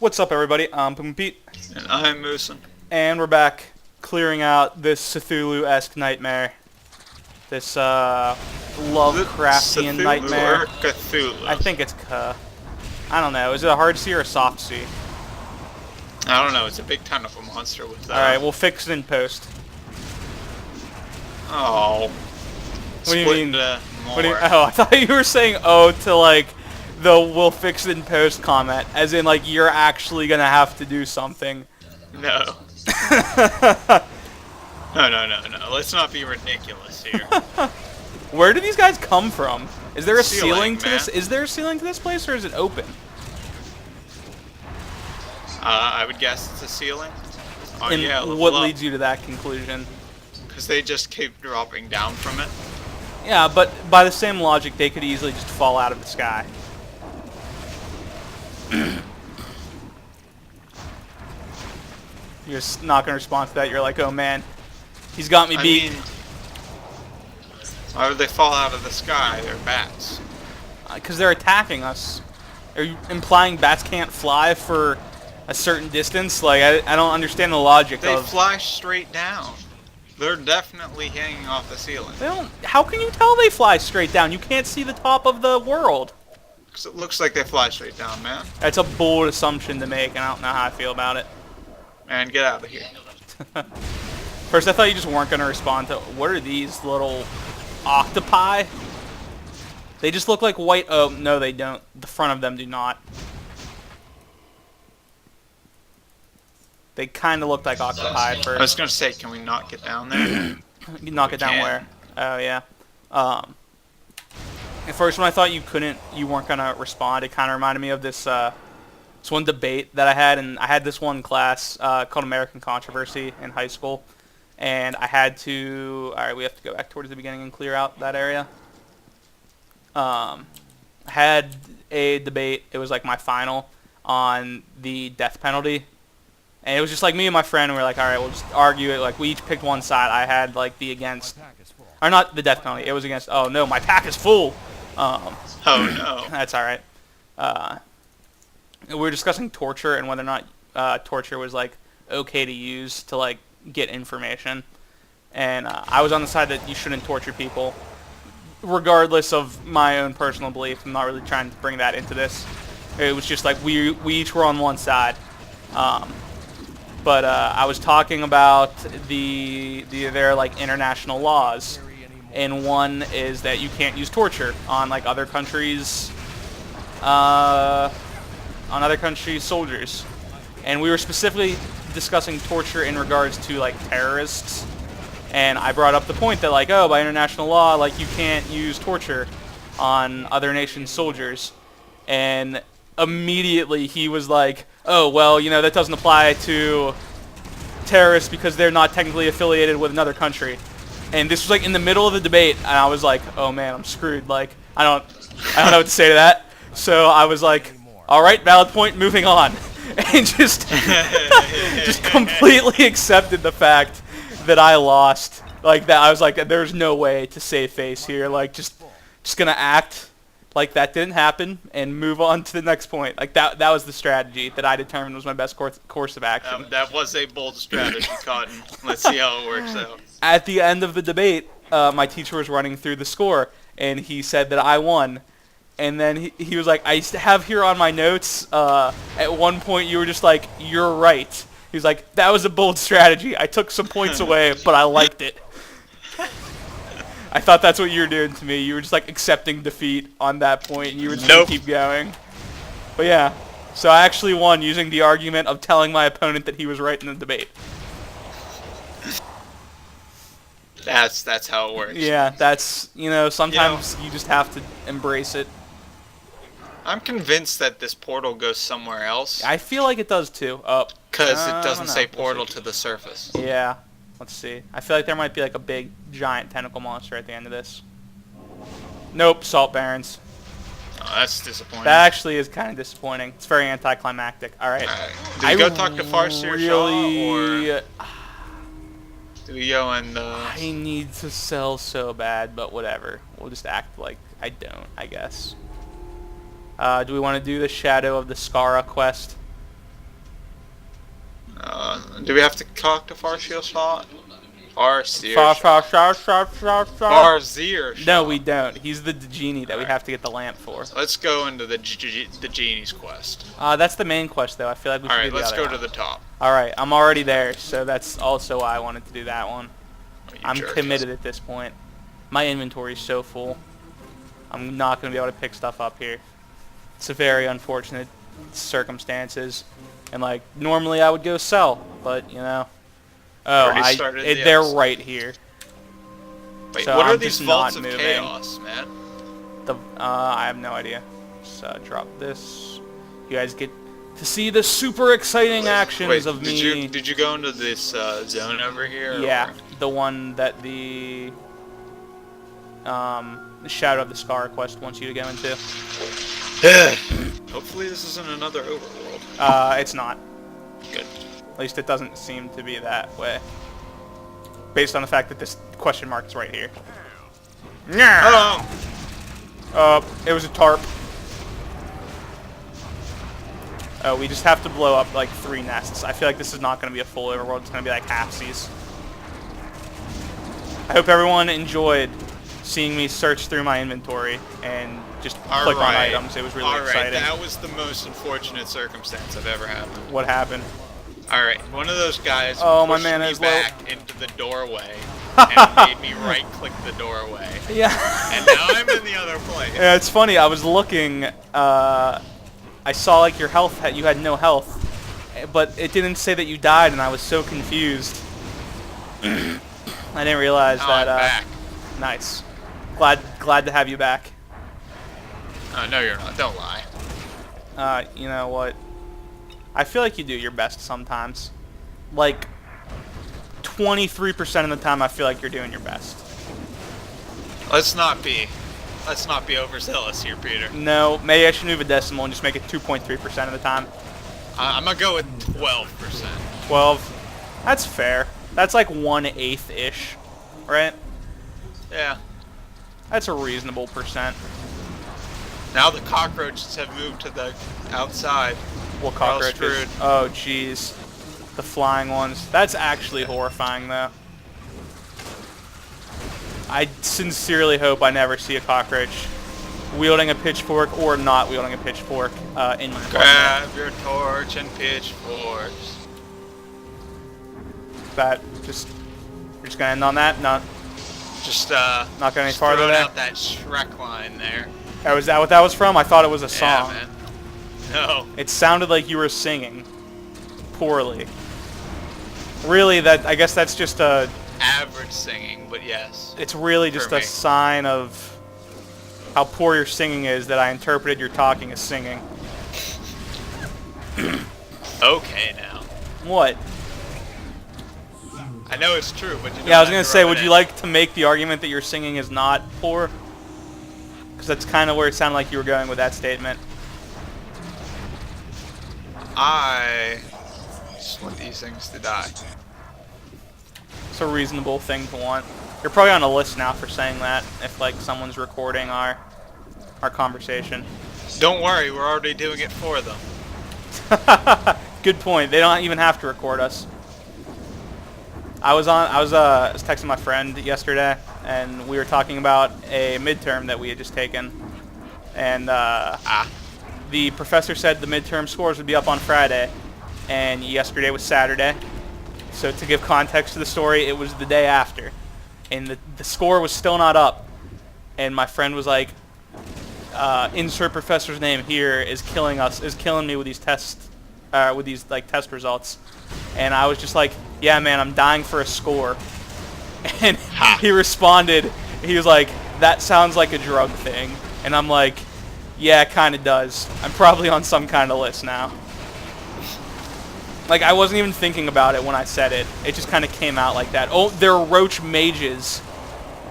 What's up, everybody? I'm Puma Pete, And I'm Moosin. and we're back clearing out this Cthulhu-esque nightmare. This Lovecraftian nightmare. Or Cthulhu? I think it's I don't know. Is it a hard C or a soft C? I don't know. It's a big tentacle monster with that. Alright, we'll fix it in post. Oh. What do you mean? More. Oh, I thought you were saying oh to like the we'll fix it in post comment, as in like you're actually gonna have to do something. No. No. Let's not be ridiculous here. Where do these guys come from? Is there a ceiling to man. this? Is there a ceiling to this place, or is it open? I would guess it's a ceiling. Oh, And yeah, what leads you to that conclusion? Because they just keep dropping down from it. Yeah, but by the same logic, they could easily just fall out of the sky. You're just not going to respond to that. You're like, oh man, he's got me beat. I mean, why would they fall out of the sky? They're bats. Because they're attacking us. Are you implying bats can't fly for a certain distance? Like, I don't understand the logic They of... fly straight down. They're definitely hanging off the ceiling. They don't... How can you tell they fly straight down? You can't see the top of the world. Because it looks like they fly straight down, man. That's a bold assumption to make, and I don't know how I feel about it. Man, get out of here. First, I thought you just weren't going to respond to... What are these little octopi? They just look like white... Oh, no, they don't. The front of them do not. They kind of look like octopi at I was first. going to say, can we not get down there? You knock it down can. where? Oh, yeah. At first, when I thought you weren't going to respond, it kind of reminded me of this one debate that I had. And I had this one class called American Controversy in high school. And I had to... Alright, we have to go back towards the beginning and clear out that area. I had a debate. It was like my final on the death penalty. And it was just like me and my friend, and we were like, alright, we'll just argue it. Like, we each picked one side. I had, like, the against... Or not the death penalty. It was against... Oh, no, my pack is full. Oh, no. That's alright. We were discussing torture and whether or not torture was, like, okay to use to, like, get information. And I was on the side that you shouldn't torture people, regardless of my own personal belief. I'm not really trying to bring that into this. It was just like we each were on one side. But I was talking about their like international laws, and one is that you can't use torture on like other countries' soldiers, and we were specifically discussing torture in regards to like terrorists. And I brought up the point that like, oh, by international law, like you can't use torture on other nations' soldiers, and immediately he was like, oh, well, you know, that doesn't apply to terrorists because they're not technically affiliated with another country. And this was like in the middle of the debate, and I was like, oh man, I'm screwed. Like, I don't know what to say to that. So I was like, all right, valid point, moving on. And just completely accepted the fact that I lost. Like that, I was like, there's no way to save face here. Like, just gonna act like that didn't happen and move on to the next point. Like that was the strategy that I determined was my best course of action. That was a bold strategy, Cotton. Let's see how it works out. At the end of the debate, my teacher was running through the score, and he said that I won. And then he was like, I used to have here on my notes, at one point you were just like, you're right. He was like, that was a bold strategy. I took some points away, but I liked it. I thought that's what you were doing to me. You were just like accepting defeat on that point, and you were just going to keep going. But yeah, so I actually won using the argument of telling my opponent that he was right in the debate. That's how it works. Yeah, that's, you know, sometimes you just have to embrace it. I'm convinced that this portal goes somewhere else. I feel like it does too. Because it doesn't say portal to the surface. Yeah. Let's see. I feel like there might be like a big, giant tentacle monster at the end of this. Nope, salt barons. Oh, that's disappointing. That actually is kind of disappointing. It's very anticlimactic. Alright. Do we go talk to Farseer Shaw, or do we go and... I need to sell so bad, but whatever. We'll just act like I don't, I guess. Do we want to do the Shadow of the Skara quest? Do we have to talk to Farseer Shot? Farseer Shot. No, we don't. He's the genie that we have to get the lamp for. Let's go into the genie's quest. That's the main quest, though. I feel like we should do the let's other go one. to the top. Alright, I'm already there, so that's also why I wanted to do that one. I'm committed at this point. My inventory's so full. I'm not going to be able to pick stuff up here. It's a very unfortunate circumstances. And, like, normally I would go sell, but, you know. Oh, they're right here. Wait, so what are I'm these just vaults not of moving. chaos, man? I have no idea. Just drop this. You guys get to see the super exciting actions of me. Did you go into this zone over here? Yeah, the one that the Shadow of the Scar quest wants you to go into. Hopefully this isn't another overworld. It's not. Good. At least it doesn't seem to be that way. Based on the fact that this question mark is right here. It was a tarp. Oh, we just have to blow up like 3 nests. I feel like this is not going to be a full overworld. It's going to be like halfsies. I hope everyone enjoyed seeing me search through my inventory and just click on items. It was really exciting. That was the most unfortunate circumstance I've ever had. What happened? Alright, one of those guys pushed me back into the doorway and made me right-click the doorway. Yeah. And now I'm in the other place. Yeah, it's funny. I was looking. I saw like your health. You had no health, but it didn't say that you died, and I was so confused. I didn't realize that. I'm back. Nice. Glad to have you back. No, you're not. Don't lie. You know what? I feel like you do your best sometimes. Like 23% of the time, I feel like you're doing your best. Let's not be overzealous here, Peter. No, maybe I should move a decimal and just make it 2.3% of the time. I'm gonna go with 12%. 12. That's fair. That's like 1/8-ish, right? Yeah. That's a reasonable percent. Now the cockroaches have moved to the outside. What cockroaches? Oh, jeez. The flying ones. That's actually horrifying, though. I sincerely hope I never see a cockroach wielding a pitchfork or not wielding a pitchfork in my Grab your torch and pitchforks. We're just gonna end on that? Not going any farther there? Out that Shrek line there. Oh, is that what that was from? I thought it was a song. Yeah, man. No. It sounded like you were singing poorly. Really, I guess that's just a average singing, but yes. It's really just a sign of how poor your singing is that I interpreted your talking as singing. Okay, now. What? I know it's true, but yeah, I was gonna say, would you like to make the argument that your singing is not poor? Because that's kind of where it sounded like you were going with that statement. I just want these things to die. It's a reasonable thing to want. You're probably on a list now for saying that if like someone's recording our conversation. Don't worry, we're already doing it for them. Good point. They don't even have to record us. I was texting my friend yesterday, and we were talking about a midterm that we had just taken, and the professor said the midterm scores would be up on Friday, and yesterday was Saturday. So to give context to the story, it was the day after, and the score was still not up, and my friend was like, "Insert professor's name here is killing me with these tests, with these like test results," and I was just like, "Yeah, man, I'm dying for a score," and he responded, he was like, "That sounds like a drug thing," and I'm like, "Yeah, it kind of does. I'm probably on some kind of list now." Like, I wasn't even thinking about it when I said it. It just kind of came out like that. Oh, they're roach mages.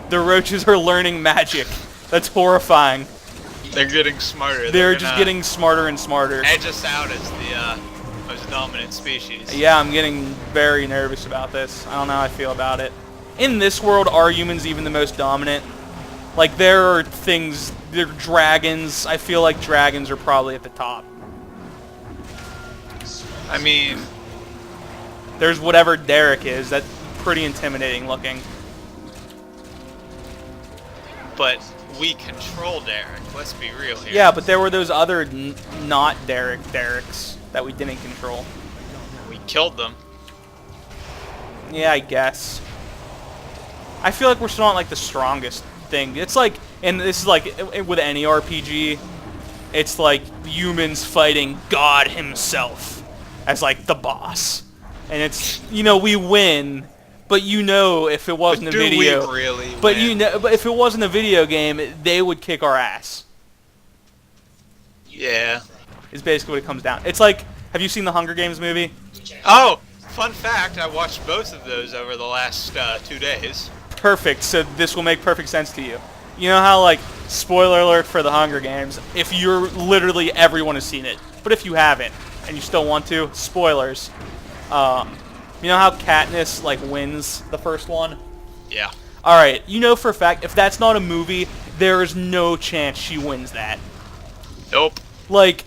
The roaches are learning magic. That's horrifying. They're getting smarter. They're just getting smarter and smarter. Edge us out as the most dominant species. Yeah, I'm getting very nervous about this. I don't know how I feel about it. In this world, are humans even the most dominant? Like, there are things... There are dragons. I feel like dragons are probably at the top. I mean, There's whatever Derek is. That's pretty intimidating looking. But we control Derek. Let's be real here. Yeah, but there were those other not Dereks that we didn't control. We killed them. Yeah, I guess. I feel like we're still not like the strongest thing. It's like, and this is like with any RPG, it's like humans fighting God himself as like the boss. And it's, you know, we win, but you know if it wasn't a video, we really but win? you know, but if it wasn't a video game, they would kick our ass. Yeah. Is basically what it comes down. It's like, have you seen the Hunger Games movie? Oh, fun fact, I watched both of those over the last 2 days. Perfect. So this will make perfect sense to you. You know how, like, spoiler alert for the Hunger Games, if you're literally everyone has seen it, but if you haven't and you still want to, spoilers. You know how Katniss like wins the first one? Yeah. All right. You know for a fact if that's not a movie, there is no chance she wins that. Nope. Like,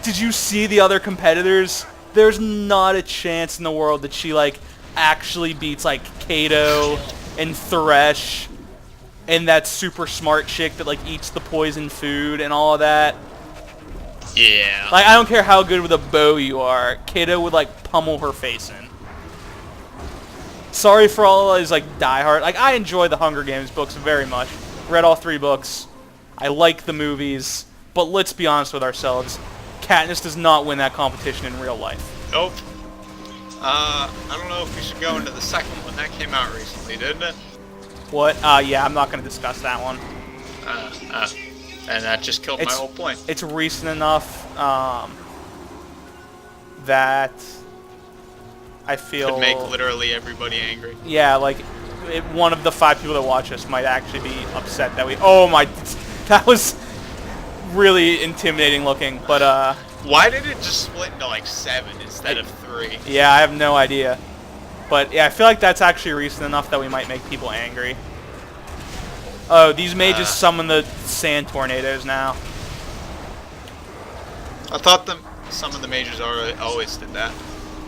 did you see the other competitors? There's not a chance in the world that she like actually beats like Kato and Thresh and that super smart chick that like eats the poison food and all of that. Yeah. Like, I don't care how good with a bow you are, Kato would like pummel her face in. Sorry for all these like diehard. Like, I enjoy the Hunger Games books very much. Read all 3 books. I like the movies, but let's be honest with ourselves. Katniss does not win that competition in real life. Nope. I don't know if we should go into the second one. That came out recently, didn't it? What? Yeah, I'm not going to discuss that one. And that just killed my whole point. It's recent enough that I feel... Could make literally everybody angry. Yeah, like, one of the 5 people that watch us might actually be upset that we... Oh my... That was really intimidating looking, but Why did it just split into like 7 instead of 3? Yeah, I have no idea. But yeah, I feel like that's actually recent enough that we might make people angry. Oh, these mages summon the sand tornadoes now. I thought some of the mages always did that.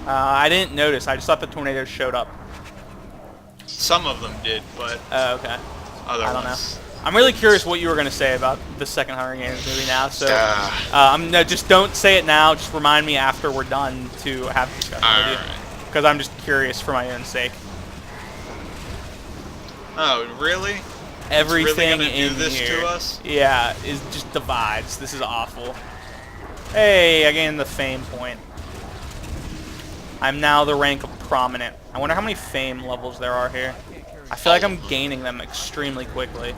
I didn't notice. I just thought the tornadoes showed up. Some of them did, but Oh, okay. other I don't ones. know. I'm really curious what you were going to say about the second Hunger Games movie now. So, no, just don't say it now. Just remind me after we're done to have a discussion with you. Because I'm just curious for my own sake. Oh, really? Everything really in do this here, to us? yeah, is just divides. This is awful. Hey, I gained the fame point. I'm now the rank of prominent. I wonder how many fame levels there are here. I feel like I'm gaining them extremely quickly.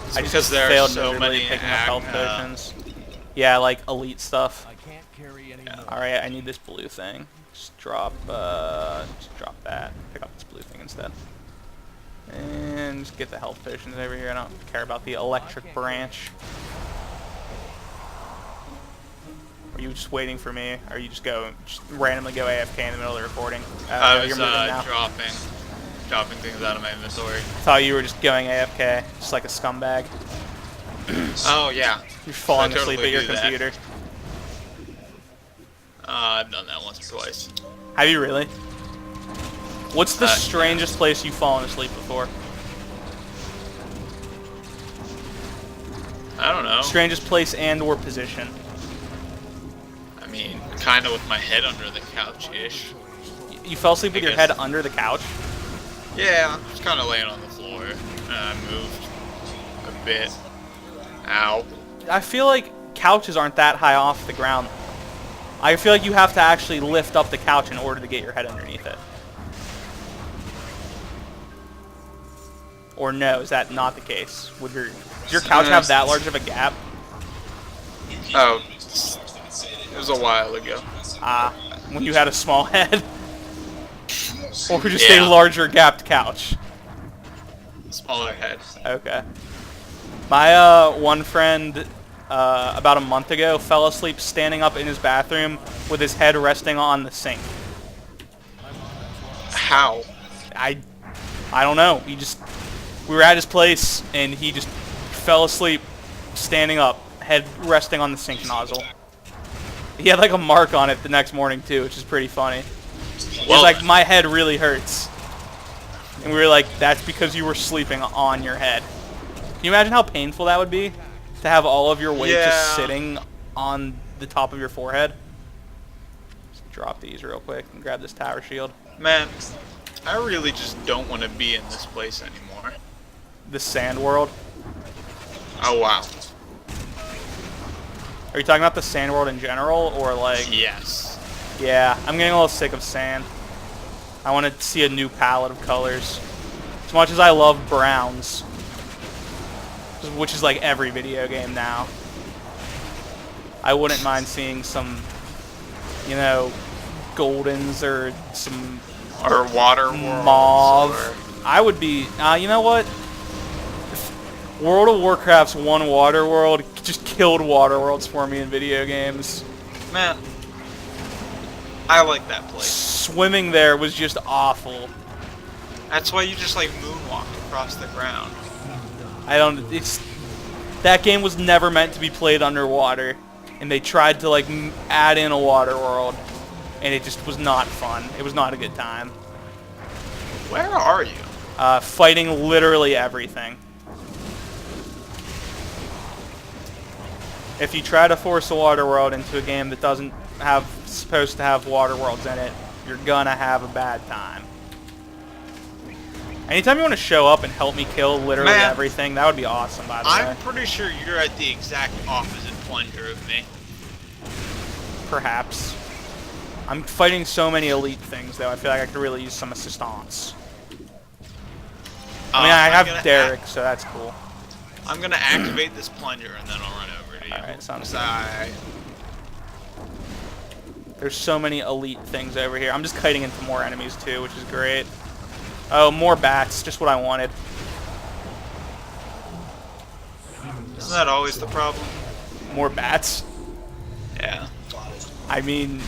It's I just because there are failed so miserably many picking up health potions. Yeah, like elite stuff. Yeah. Alright, I need this blue thing. Just drop that. Pick up this blue thing instead. And just get the health potions over here. I don't care about the electric branch. Are you just waiting for me? Or you just randomly go AFK in the middle of the recording? I no, was you're moving now. dropping things out of my inventory. Thought you were just going AFK, just like a scumbag. Oh yeah. You're falling totally asleep at your do that. computer. I've done that once or twice. Have you really? What's the strangest place you've fallen asleep before? I don't know. Strangest place and or position. I mean, kind of with my head under the couch-ish. You fell asleep with your head under the couch? Yeah, just kind of laying on the floor. And I moved a bit. Ow. I feel like couches aren't that high off the ground. I feel like you have to actually lift up the couch in order to get your head underneath it. Or no, is that not the case? Does your couch have that large of a gap? Oh, it was a while ago. When you had a small head? Or just a larger gapped couch? Smaller head. Okay. My one friend about a month ago fell asleep standing up in his bathroom with his head resting on the sink. How? I don't know. We were at his place and he just fell asleep standing up, head resting on the sink nozzle. He had like a mark on it the next morning too, which is pretty funny. He's Well, like, my head really hurts. And we were like, that's because you were sleeping on your head. Can you imagine how painful that would be? To have all of your weight just sitting on the top of your forehead? Just drop these real quick and grab this tower shield. man, I really just don't want to be in this place anymore. The sand world. Oh, wow. Are you talking about the sand world in general, or like... Yes. Yeah, I'm getting a little sick of sand. I want to see a new palette of colors. As much as I love browns, which is like every video game now, I wouldn't mind seeing some, you know, goldens or some... Or water worlds. Mauve. I would be... you know what? World of Warcraft's one water world just killed water worlds for me in video games. Man, I like that place. Swimming there was just awful. That's why you just like moonwalked across the ground. I don't... It's... That game was never meant to be played underwater. And they tried to like add in a water world. And it just was not fun. It was not a good time. Where are you? Fighting literally everything. If you try to force a water world into a game that doesn't have supposed to have water worlds in it, you're gonna have a bad time. Anytime you want to show up and help me kill literally everything, that would be awesome, by the way. I'm pretty sure you're at the exact opposite plunger of me. Perhaps. I'm fighting so many elite things, though. I feel like I could really use some assistance. I mean, I have Derek, so that's cool. I'm gonna activate this plunger and then I'll run over to you. Alright, sounds good. There's so many elite things over here. I'm just kiting into more enemies, too, which is great. Oh, more bats. Just what I wanted. Isn't that always the problem? More bats? Yeah. I mean,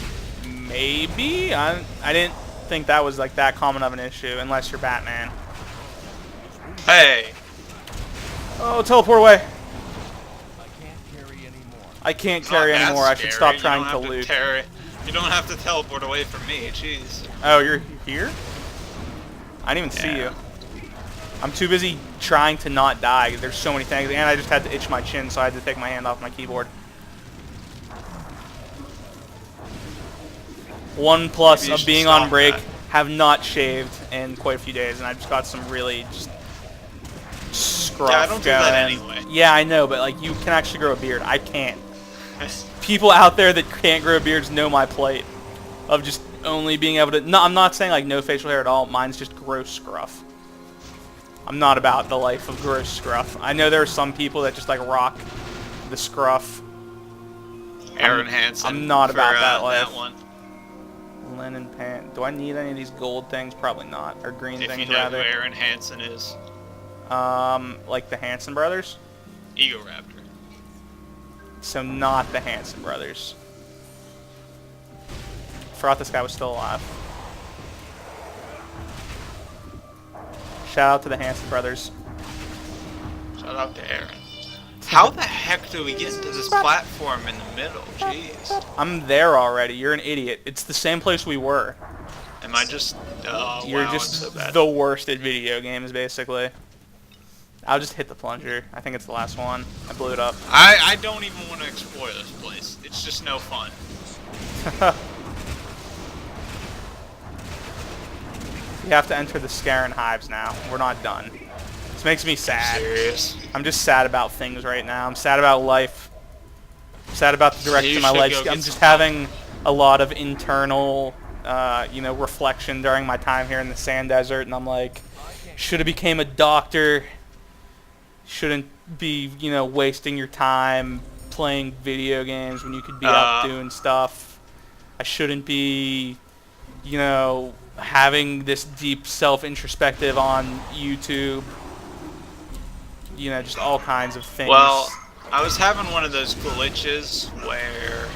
maybe? I didn't think that was like that common of an issue, unless you're Batman. Hey! Oh, teleport away! I can't carry anymore. I should Scary. stop trying to loot. You don't have to teleport away from me, jeez. Oh, you're here? I didn't even see you. I'm too busy trying to not die. There's so many things, and I just had to itch my chin, so I had to take my hand off my keyboard. One plus of being on break, have not shaved in quite a few days, and I just got some really just scruff Yeah, I don't do that anyway. Yeah, I know, but like you can actually grow a beard. I can't. People out there that can't grow beards know my plight of just only being able to... No, I'm not saying like no facial hair at all. Mine's just gross scruff. I'm not about the life of gross scruff. I know there are some people that just like rock the scruff. Aaron Hansen. I'm not about that life. That one. Linen pant. Do I need any of these gold things? Probably not. Or green If things, you know rather. who Aaron Hansen is. Like the Hansen brothers? Ego Raptor. So not the Hansen brothers. Forgot this guy was still alive. Shout out to the Hansen brothers. Shout out to Aaron. How the heck do we get into this platform in the middle? Jeez. I'm there already. You're an idiot. It's the same place we were. Am I just... Oh, You're wow, just I'm so bad. the worst at video games, basically. I'll just hit the plunger. I think it's the last one. I blew it up. I don't even want to explore this place. It's just no fun. You have to enter the Scaran hives now. We're not done. This makes me sad. Serious? I'm just sad about things right now. I'm sad about life. I'm sad about the direction of my life. I'm just having a lot of internal, you know, reflection during my time here in the sand desert, and I'm like, should have became a doctor. Shouldn't be, you know, wasting your time playing video games when you could be out doing stuff. I shouldn't be, you know, having this deep self-introspective on YouTube. You know, just all kinds of things. Well, I was having one of those glitches where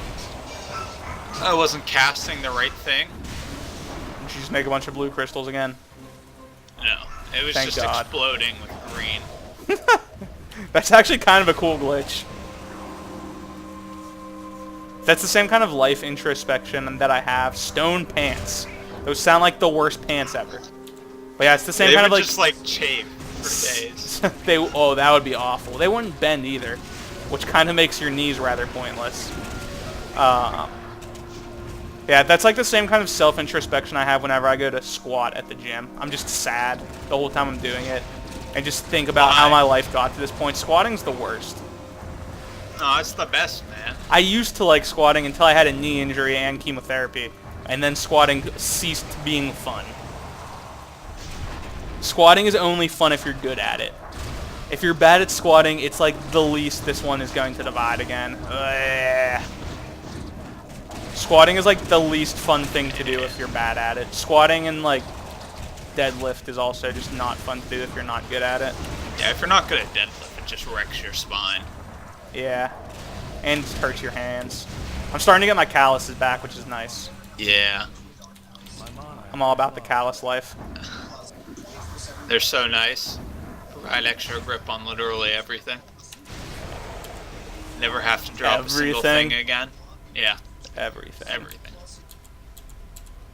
I wasn't casting the right thing. Did you just make a bunch of blue crystals again? No, it was Thank just God. exploding with green. That's actually kind of a cool glitch. That's the same kind of life introspection that I have. Stone pants. Those sound like the worst pants ever. But yeah, it's the same kind of like... They would just, like, chafe for days. Oh, that would be awful. They wouldn't bend either, which kind of makes your knees rather pointless. Yeah, that's like the same kind of self-introspection I have whenever I go to squat at the gym. I'm just sad the whole time I'm doing it. And just think about how my life got to this point. Squatting's the worst. No, it's the best, man. I used to like squatting until I had a knee injury and chemotherapy. And then squatting ceased being fun. Squatting is only fun if you're good at it. If you're bad at squatting, it's like the least this one is going to divide again. Ugh. Squatting is like the least fun thing to do if you're bad at it. Squatting and like deadlift is also just not fun to do if you're not good at it. Yeah, if you're not good at deadlift, it just wrecks your spine. Yeah, and just hurts your hands. I'm starting to get my calluses back, which is nice. Yeah. I'm all about the callus life. They're so nice. Provide extra grip on literally everything. Never have to drop a single thing again. Yeah. Everything. Everything.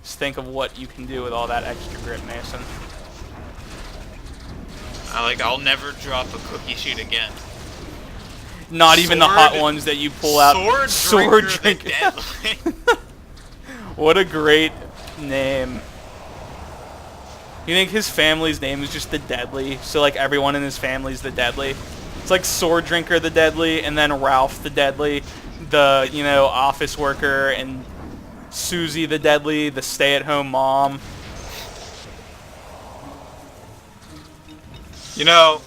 Just think of what you can do with all that extra grip, Mason. I'll never drop a cookie sheet again. Not even the hot ones that you pull out. Sword Drinker. The Deadly. What a great name. You think his family's name is just the Deadly? So like everyone in his family's the Deadly? It's like Sword Drinker the Deadly, and then Ralph the Deadly, the, you know, office worker, and Susie the Deadly, the stay-at-home mom. You know,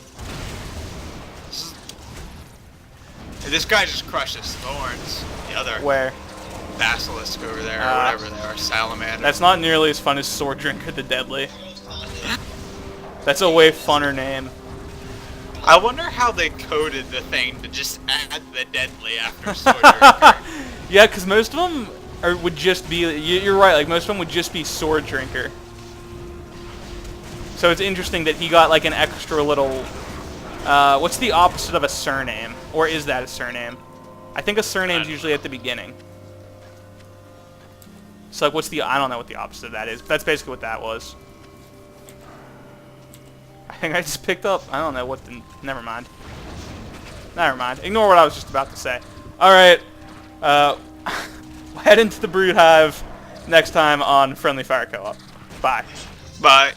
this guy just crushes thorns. The other Where? basilisk over there, or whatever they are, salamander. That's not nearly as fun as Sword Drinker the Deadly. That's a way funner name. I wonder how they coded the thing to just add the Deadly after Sword Drinker. Yeah, because most of them would just be... You're right, like most of them would just be Sword Drinker. So it's interesting that he got like an extra little... what's the opposite of a surname? Or is that a surname? I think a surname's usually at the beginning. So like what's the... I don't know what the opposite of that is. But that's basically what that was. I think I just picked up... I don't know what the... Never mind. Never mind. Ignore what I was just about to say. Alright. Head into the Brood Hive next time on Friendly Fire Co-op. Bye. Bye.